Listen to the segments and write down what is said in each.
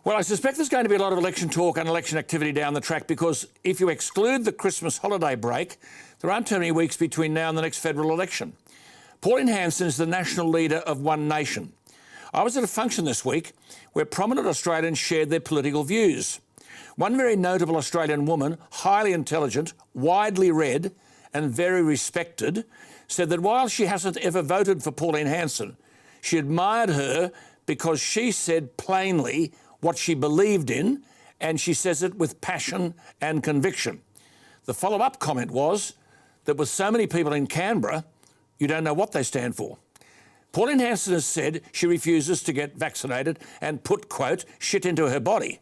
Well, I suspect there's going to be a lot of election talk and election activity down the track because if you exclude the Christmas holiday break, there aren't too many weeks between now and the next federal election. Pauline Hanson is the national leader of One Nation. I was at a function this week where prominent Australians shared their political views. One very notable Australian woman, highly intelligent, widely read and very respected, said that while she hasn't ever voted for Pauline Hanson, she admired her because she said plainly what she believed in, and she says it with passion and conviction. The follow-up comment was that with so many people in Canberra, you don't know what they stand for. Pauline Hanson has said she refuses to get vaccinated and put, quote, shit into her body.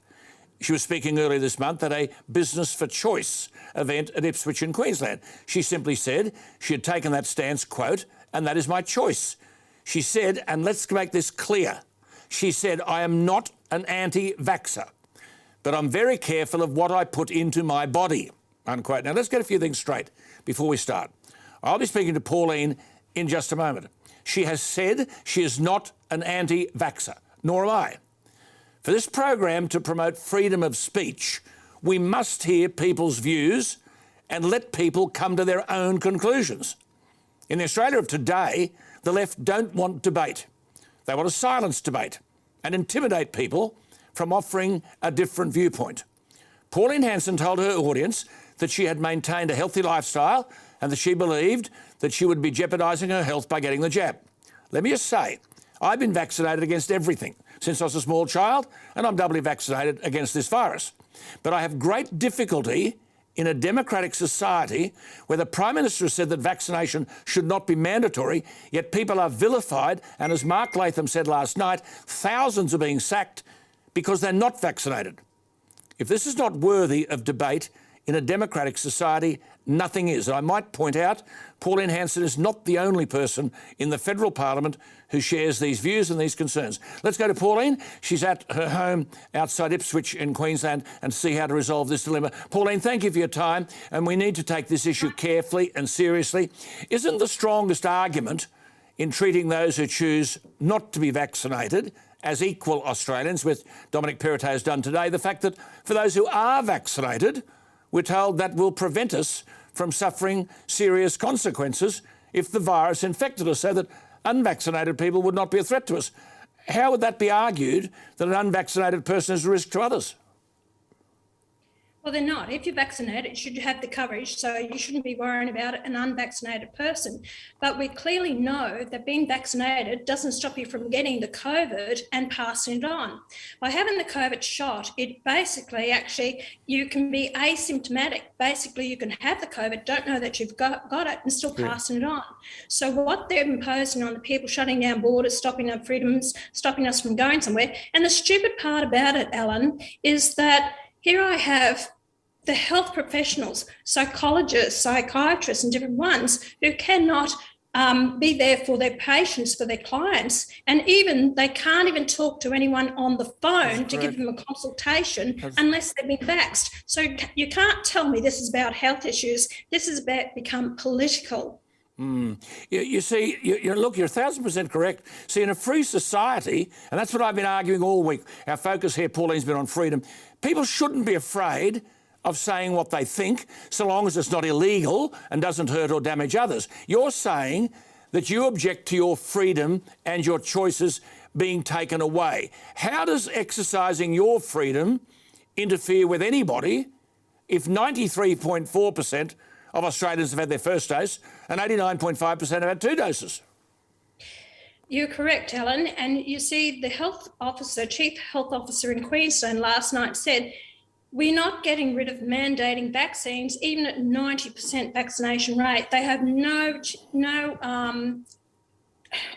She was speaking earlier this month at a Business for Choice event at Ipswich in Queensland. She simply said she had taken that stance, quote, and that is my choice. She said, and let's make this clear, she said, I am not an anti-vaxxer, but I'm very careful of what I put into my body, unquote. Now, let's get a few things straight before we start. I'll be speaking to Pauline in just a moment. She has said she is not an anti-vaxxer, nor am I. For this program to promote freedom of speech, we must hear people's views and let people come to their own conclusions. In the Australia of today, the left don't want debate. They want to silence debate and intimidate people from offering a different viewpoint. Pauline Hanson told her audience that she had maintained a healthy lifestyle and that she believed that she would be jeopardising her health by getting the jab. Let me just say, I've been vaccinated against everything since I was a small child, and I'm doubly vaccinated against this virus. But I have great difficulty in a democratic society where the Prime Minister has said that vaccination should not be mandatory, yet people are vilified, and as Mark Latham said last night, thousands are being sacked because they're not vaccinated. If this is not worthy of debate in a democratic society, nothing is. And I might point out, Pauline Hanson is not the only person in the federal parliament who shares these views and these concerns. Let's go to Pauline. She's at her home outside Ipswich in Queensland and see how to resolve this dilemma. Pauline, thank you for your time, and we need to take this issue carefully and seriously. Isn't the strongest argument in treating those who choose not to be vaccinated as equal Australians, which Dominic Perrottet has done today, the fact that for those who are vaccinated, we're told that will prevent us from suffering serious consequences if the virus infected us, so that unvaccinated people would not be a threat to us. How would that be argued that an unvaccinated person is a risk to others? Well, they're not. If you're vaccinated, you should have the coverage, so you shouldn't be worrying about an unvaccinated person. But we clearly know that being vaccinated doesn't stop you from getting the COVID and passing it on. By having the COVID shot, it basically you can be asymptomatic. Basically, you can have the COVID, don't know that you've got it, and still passing it on. So what they're imposing on the people, shutting down borders, stopping our freedoms, stopping us from going somewhere. And the stupid part about it, Alan, is that here I have the health professionals, psychologists, psychiatrists and different ones who cannot be there for their patients, for their clients, and they can't even talk to anyone on the phone to give them a consultation unless they've been vaxxed. So you can't tell me this is about health issues. This is about become political. You see, look, you're 1,000% correct. See, in a free society, and that's what I've been arguing all week, our focus here, Pauline's been on freedom, people shouldn't be afraid of saying what they think, so long as it's not illegal and doesn't hurt or damage others. You're saying that you object to your freedom and your choices being taken away. How does exercising your freedom interfere with anybody if 93.4% of Australians have had their first dose and 89.5% have had 2 doses? You're correct, Alan. And you see, the Chief Health Officer in Queensland last night said, we're not getting rid of mandating vaccines, even at 90% vaccination rate. They have no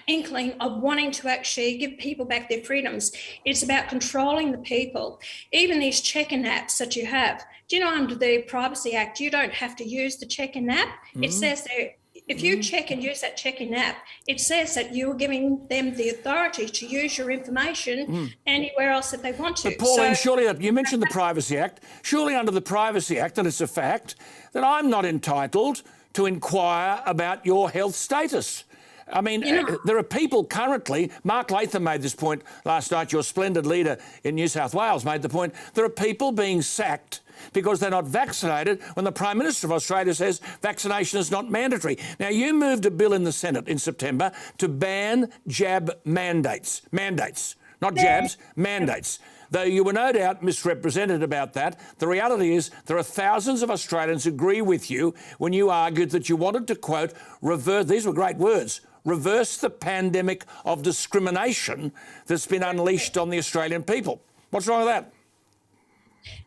inkling of wanting to actually give people back their freedoms. It's about controlling the people. Even these check-in apps that you have. Do you know, under the Privacy Act, you don't have to use the check-in app. It says there, if you check and use that check-in app, it says that you're giving them the authority to use your information anywhere else that they want to. But Pauline, surely, you mentioned the Privacy Act. Surely under the Privacy Act, and it's a fact, that I'm not entitled to inquire about your health status. I mean, there are people currently, Mark Latham made this point last night, your splendid leader in New South Wales made the point, there are people being sacked because they're not vaccinated when the Prime Minister of Australia says vaccination is not mandatory. Now, you moved a bill in the Senate in September to ban jab mandates. Mandates, not jabs, mandates. Though you were no doubt misrepresented about that, the reality is there are thousands of Australians who agree with you when you argued that you wanted to, quote, reverse, these were great words, reverse the pandemic of discrimination that's been unleashed on the Australian people. What's wrong with that?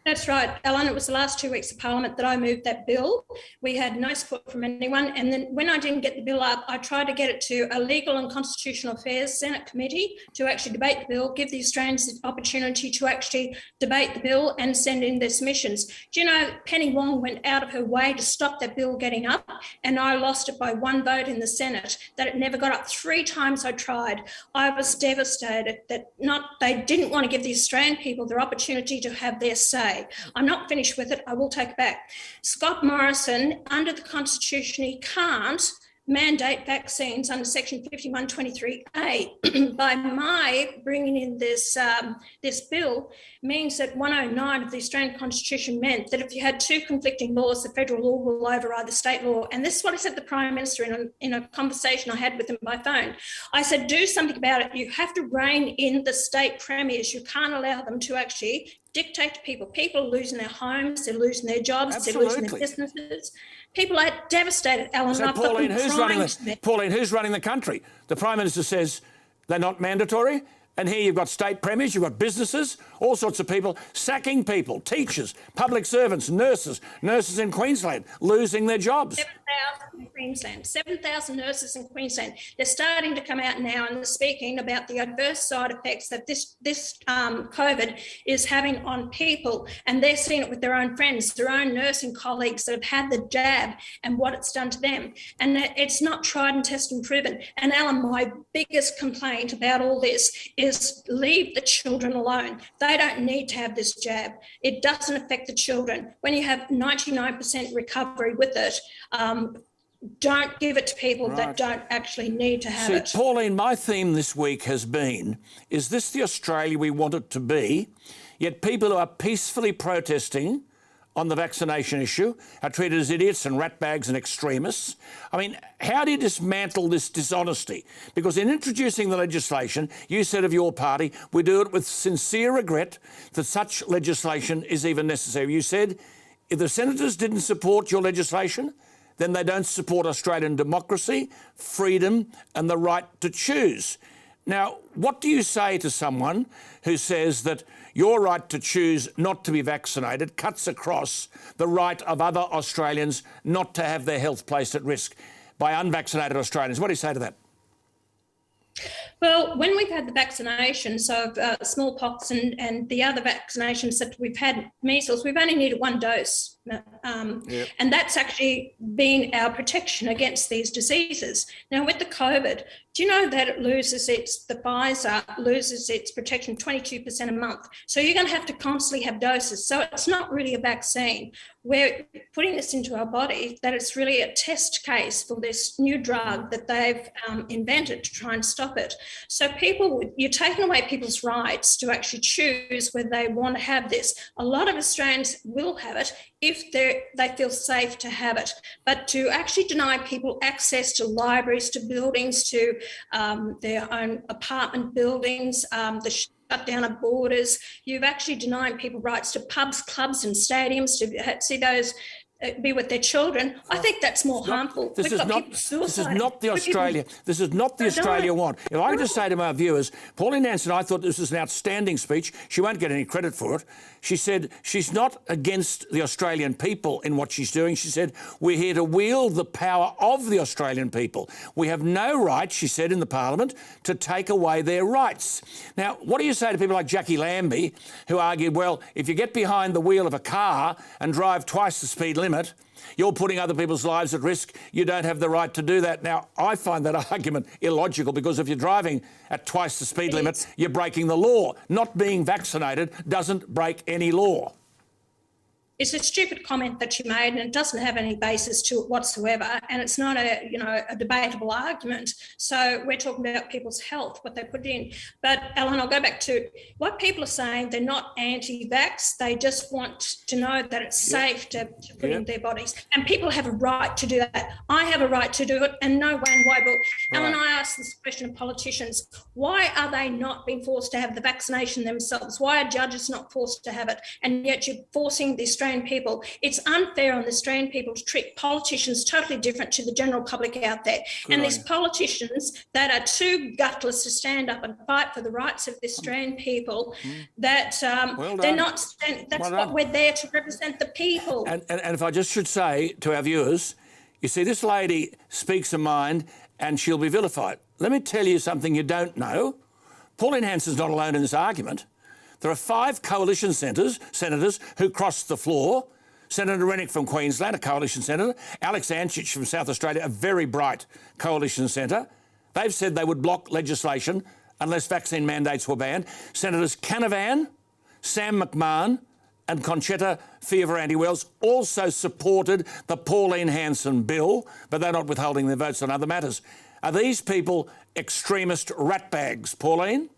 That's right, Alan. It was the last 2 weeks of Parliament that I moved that bill. We had no support from anyone. And then when I didn't get the bill up, I tried to get it to a Legal and Constitutional Affairs Senate committee to actually debate the bill, give the Australians the opportunity to actually debate the bill and send in their submissions. Do you know, Penny Wong went out of her way to stop that bill getting up, and I lost it by one vote in the Senate, that it never got up. 3 times I tried. I was devastated that they didn't want to give the Australian people their opportunity to have their say. I'm not finished with it. I will take it back. Scott Morrison, under the Constitution, he can't mandate vaccines under Section 5123A. By my bringing in this bill means that 109 of the Australian Constitution meant that if you had 2 conflicting laws, the federal law will override the state law. And this is what I said to the Prime Minister in a conversation I had with him by phone. I said, do something about it. You have to rein in the state premiers. You can't allow them to actually dictate to people. People are losing their homes, they're losing their jobs, Absolutely. They're losing their businesses. People are devastated, Alan. So, Pauline, who's running the country? The Prime Minister says they're not mandatory, and here you've got state premiers, you've got businesses, all sorts of people sacking people, teachers, public servants, nurses in Queensland losing their jobs. 7,000 in Queensland, 7,000 nurses in Queensland. They're starting to come out now and they're speaking about the adverse side effects that this COVID is having on people, and they're seeing it with their own friends, their own nursing colleagues that have had the jab and what it's done to them. And it's not tried and tested and proven. And Alan, my biggest complaint about all this is leave the children alone. They don't need to have this jab. It doesn't affect the children. When you have 99% recovery with it, don't give it to people that don't actually need to have it. Pauline, my theme this week has been, is this the Australia we want it to be? Yet people who are peacefully protesting on the vaccination issue are treated as idiots and ratbags and extremists. I mean, how do you dismantle this dishonesty? Because in introducing the legislation, you said of your party, we do it with sincere regret that such legislation is even necessary. You said if the senators didn't support your legislation, then they don't support Australian democracy, freedom and the right to choose. Now, what do you say to someone who says that your right to choose not to be vaccinated cuts across the right of other Australians not to have their health placed at risk by unvaccinated Australians? What do you say to that? Well, when we've had the vaccinations of smallpox and the other vaccinations that we've had, measles, we've only needed 1 dose. And that's actually been our protection against these diseases. Now, with the COVID, do you know that the Pfizer loses its protection 22% a month? So you're going to have to constantly have doses. So it's not really a vaccine. We're putting this into our body, that it's really a test case for this new drug that they've invented to try and stop it. So you're taking away people's rights to actually choose whether they want to have this. A lot of Australians will have it if they feel safe to have it. But to actually deny people access to libraries, to buildings, to their own apartment buildings, the shutdown of borders, you've actually denied people rights to pubs, clubs and stadiums to see those be with their children. I think that's more harmful. This is not the Australia you want. If I could just say to my viewers, Pauline Hanson, I thought this was an outstanding speech. She won't get any credit for it. She said she's not against the Australian people in what she's doing. She said, we're here to wield the power of the Australian people. We have no right, she said in the Parliament, to take away their rights. Now, what do you say to people like Jackie Lambie, who argued, well, if you get behind the wheel of a car and drive twice the speed limit, you're putting other people's lives at risk. You don't have the right to do that. Now, I find that argument illogical, because if you're driving at twice the speed limit, you're breaking the law. Not being vaccinated doesn't break any law. It's a stupid comment that she made, and it doesn't have any basis to it whatsoever. And it's not a debatable argument. So we're talking about people's health, what they put in. But Alan, I'll go back to what people are saying. They're not anti-vax. They just want to know that it's safe to put in their bodies. And people have a right to do that. I have a right to do it, and no way in Weibel. Alan, I asked this question of politicians. Why are they not being forced to have the vaccination themselves? Why are judges not forced to have it? And yet you're forcing the Australian people. It's unfair on the Australian people to treat politicians totally different to the general public out there. And these politicians that are too gutless to stand up and fight for the rights of the Australian people, that they're not, that's what we're there to represent, the people. And if I just should say to our viewers, you see, this lady speaks her mind and she'll be vilified. Let me tell you something you don't know. Pauline Hanson's not alone in this argument. There are 5 coalition senators who crossed the floor. Senator Rennick from Queensland, a coalition senator. Alex Anchich from South Australia, a very bright coalition senator. They've said they would block legislation unless vaccine mandates were banned. Senators Canavan, Sam McMahon and Conchetta Fioravanti-Wells also supported the Pauline Hanson bill, but they're not withholding their votes on other matters. Are these people extremist ratbags, Pauline?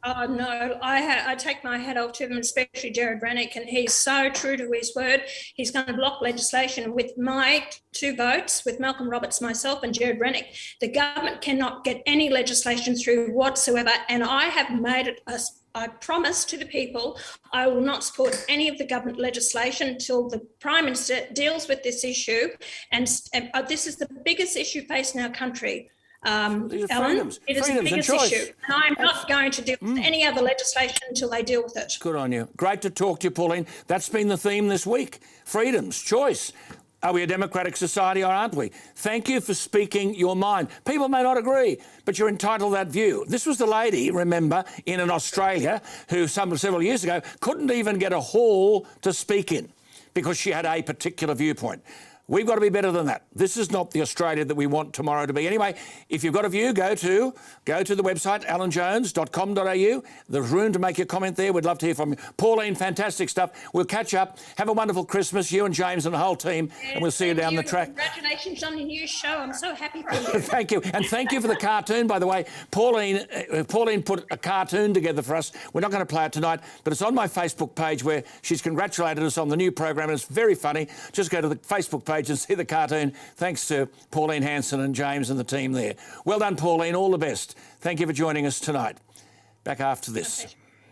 Oh, no, I take my hat off to him, especially Jared Rennick, and he's so true to his word. He's going to block legislation with my 2 votes, with Malcolm Roberts, myself and Jared Rennick. The government cannot get any legislation through whatsoever, and I have made it I promise to the people I will not support any of the government legislation until the Prime Minister deals with this issue. And this is the biggest issue facing our country. Alan, it is the biggest issue, and I'm not going to deal with any other legislation until they deal with it. Good on you. Great to talk to you, Pauline. That's been the theme this week. Freedoms, choice. Are we a democratic society or aren't we? Thank you for speaking your mind. People may not agree, but you're entitled to that view. This was the lady, remember, in Australia who several years ago couldn't even get a hall to speak in because she had a particular viewpoint. We've got to be better than that. This is not the Australia that we want tomorrow to be. Anyway, if you've got a view, go to the website, alanjones.com.au. There's room to make your comment there. We'd love to hear from you. Pauline, fantastic stuff. We'll catch up. Have a wonderful Christmas, you and James and the whole team, and we'll see you down the track. Congratulations on your new show. I'm so happy for you. Thank you. And thank you for the cartoon, by the way. Pauline put a cartoon together for us. We're not going to play it tonight, but it's on my Facebook page where she's congratulated us on the new program, and it's very funny. Just go to the Facebook page and see the cartoon. Thanks to Pauline Hanson and James and the team there. Well done, Pauline. All the best. Thank you for joining us tonight. Back after this.